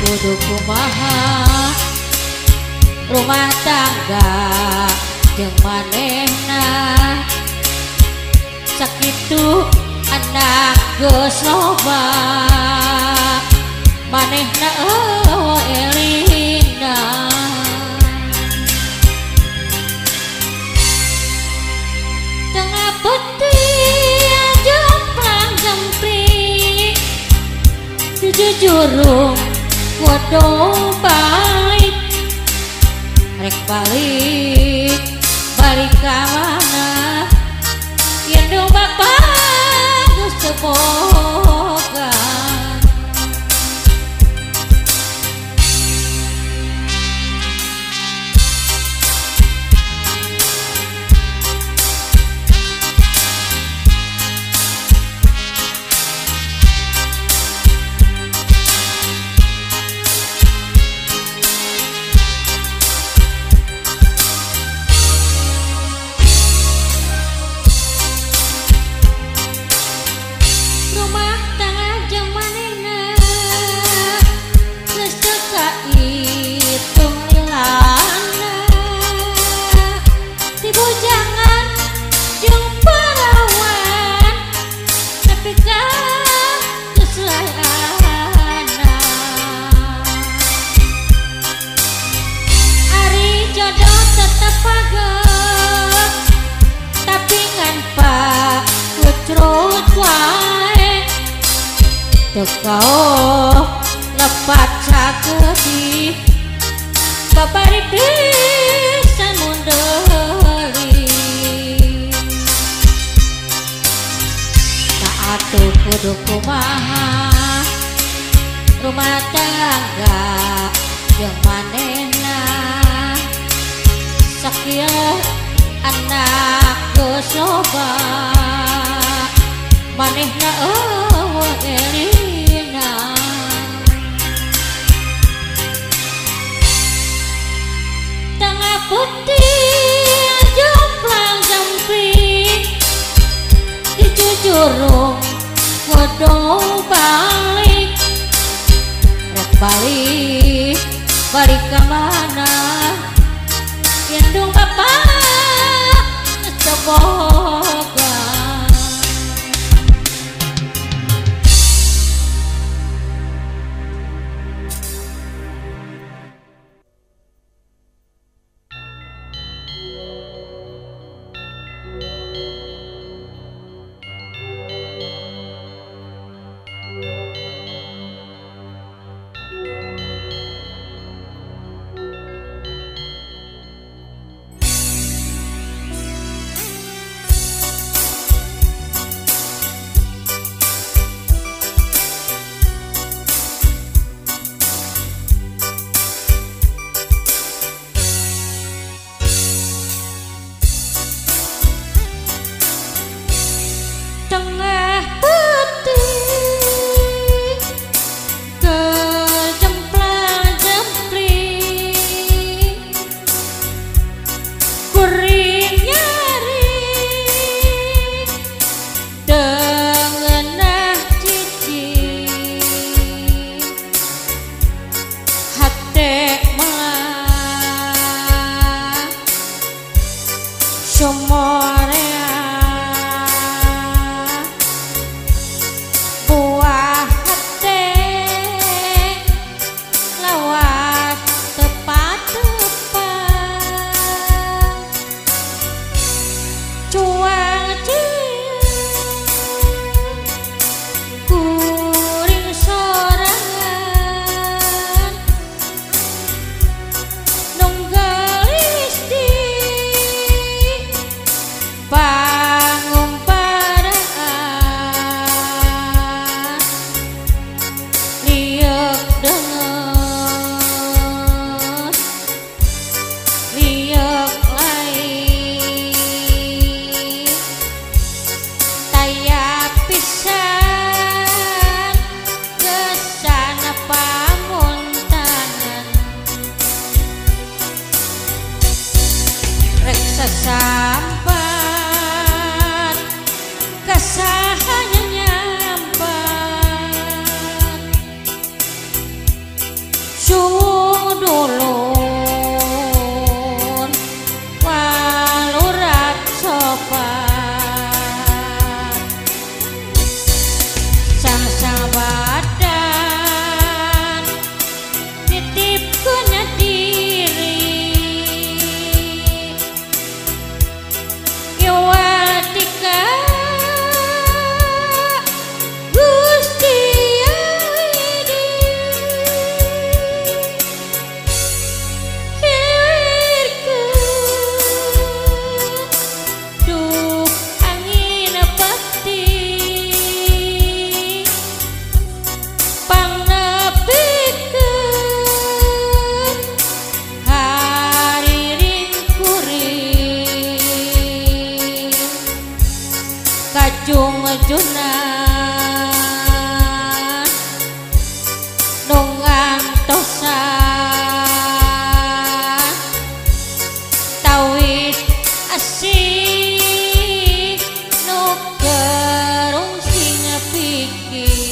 kudu kumaha rumah tangga jeung manehna sakitu anak geus loba manehna elina tengah putih jomplang jempring jujurung kudu balik rek balik balik ka mana yen dong bapak geus teu boga tekao lepat saketi babari pisan munderi tak atuh kudu kumaha rumah tangga jeung manehna sakieu anak geus loba manehna elina tengah putih jomplang jempring dijujurung kudu balik rek balik balik ka mana yen dong bapak geus teu boga sesambat kesahanya nyambat dulun walurat sopan sang badan titip punya diri Yawatika kajung junan nungang tosan tawis asih nu gerung sing pikir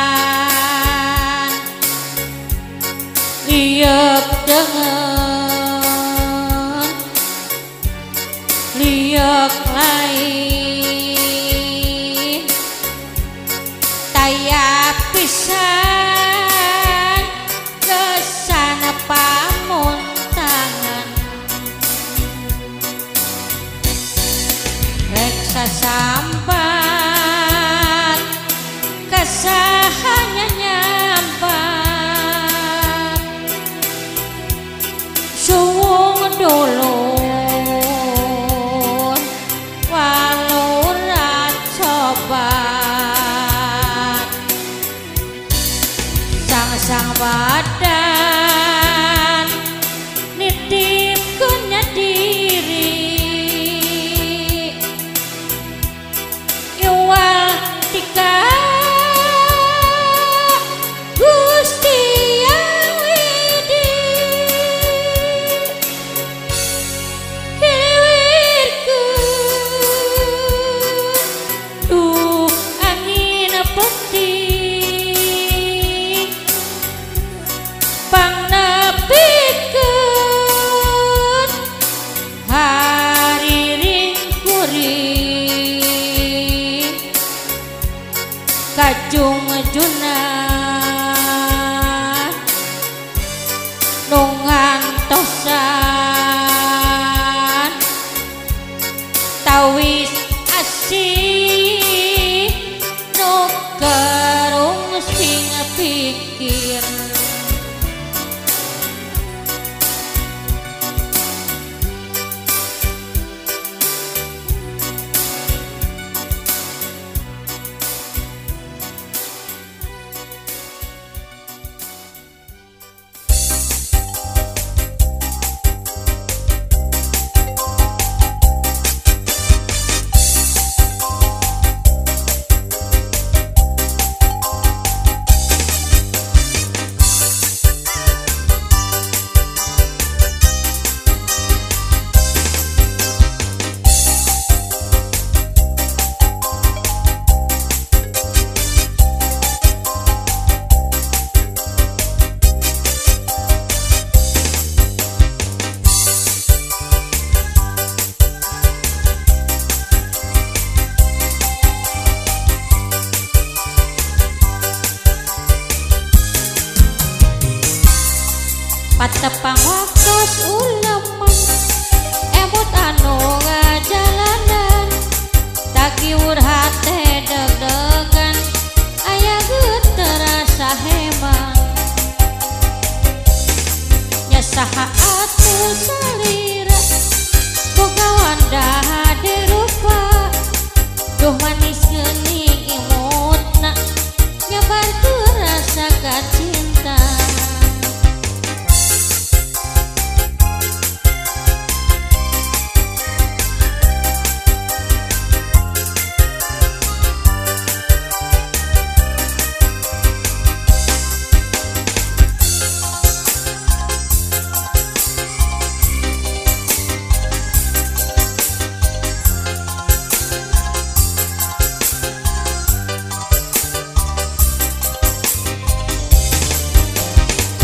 pangumparaan liuk dengan liuk lain taya pisan kesana pamuntangan reksa sampat kesahanya nyampat suwung dulun walurat sobat sang badan nitip punya diri Yawatika Gusti yang widi hilirku duh angin putih pangnepikeun hari ringkuring kajung junan nungang tosan tawis asih nu gerung sing pikir patepang waktos uleman emut anu salira boga wandah dirupa duh manis geuning imutna nyebarkeun rasa kacinta.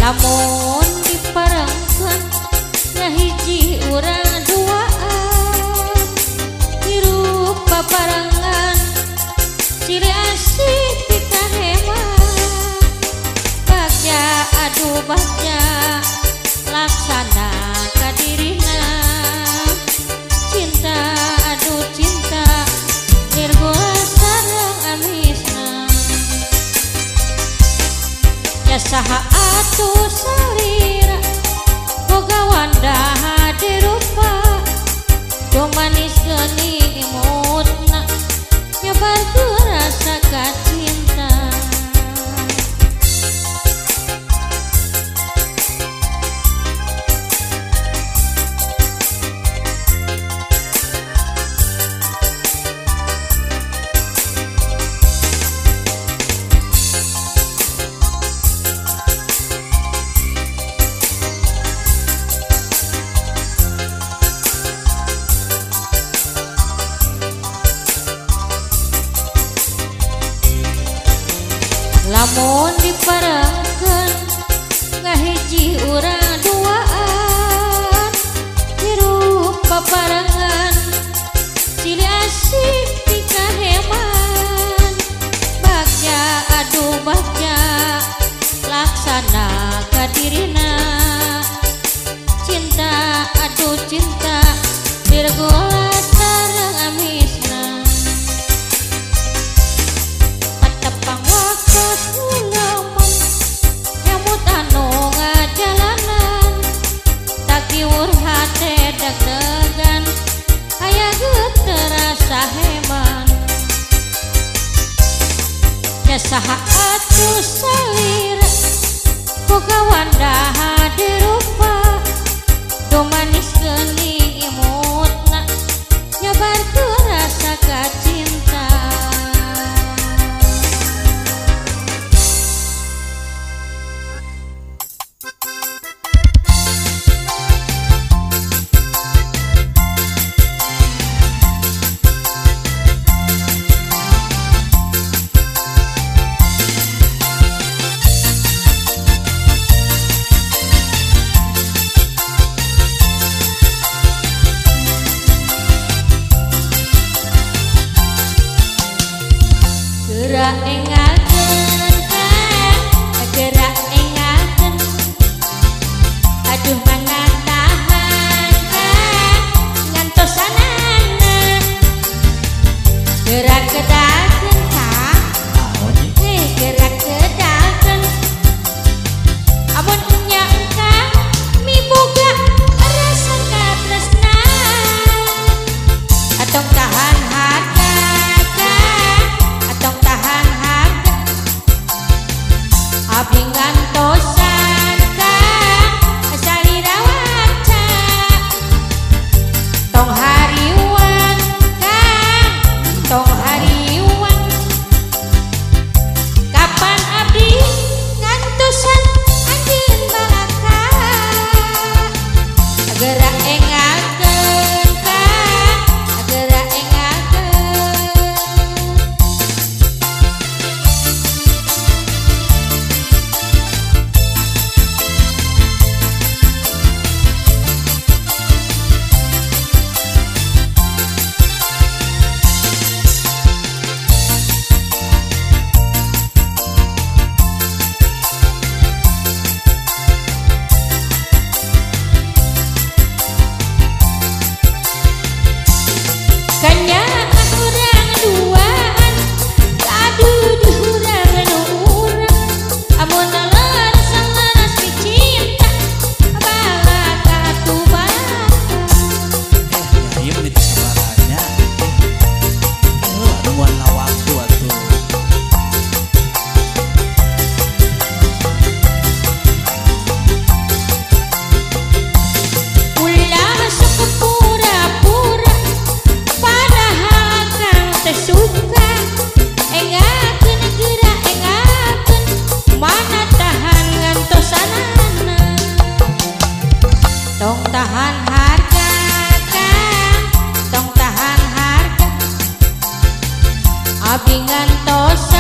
Lamun diparengkeun ngahiji urang duaan hirup paparangan ciri asih pikaheman bagja adu bagja laksana kadirina cinta adu cinta nirgola sareng amisna ya saha atuh salira boga wandah dirupa duh manis geuning imutna nyebarkeun rasa kacinta. Lamun diparengkeun ngahiji urang duaan hirup paparangan cili asih pikaheman bagja adu bagja laksana kadirina cinta adu cinta dirgola sareng amisna patepang wakas ulaman nyamut anu ngajalanan takiwur hate deg-degan aya geuteung rasa heman nya saha atuh salira boga wandah dirupa duh manis geuning imutna nyebarkeun rasa kacinta. Gerak engakeun Kang, gerak engakeun aduh mana tahan Kang ngantosanana gerak kedakeun Kang gerak kedakeun amun nya Kang miboga rasa katresnan atong tahan harga atong tahan harga abdi ngantosan Kang salira waca tong hariwan Kang tong hariwan kapan abdi ngantosan anjeun balaka gerak engakeun Kang gerak engakeun. Amun leres leres cinta bala katu tong tahan harga kang, tong tahan harga abdi ngantos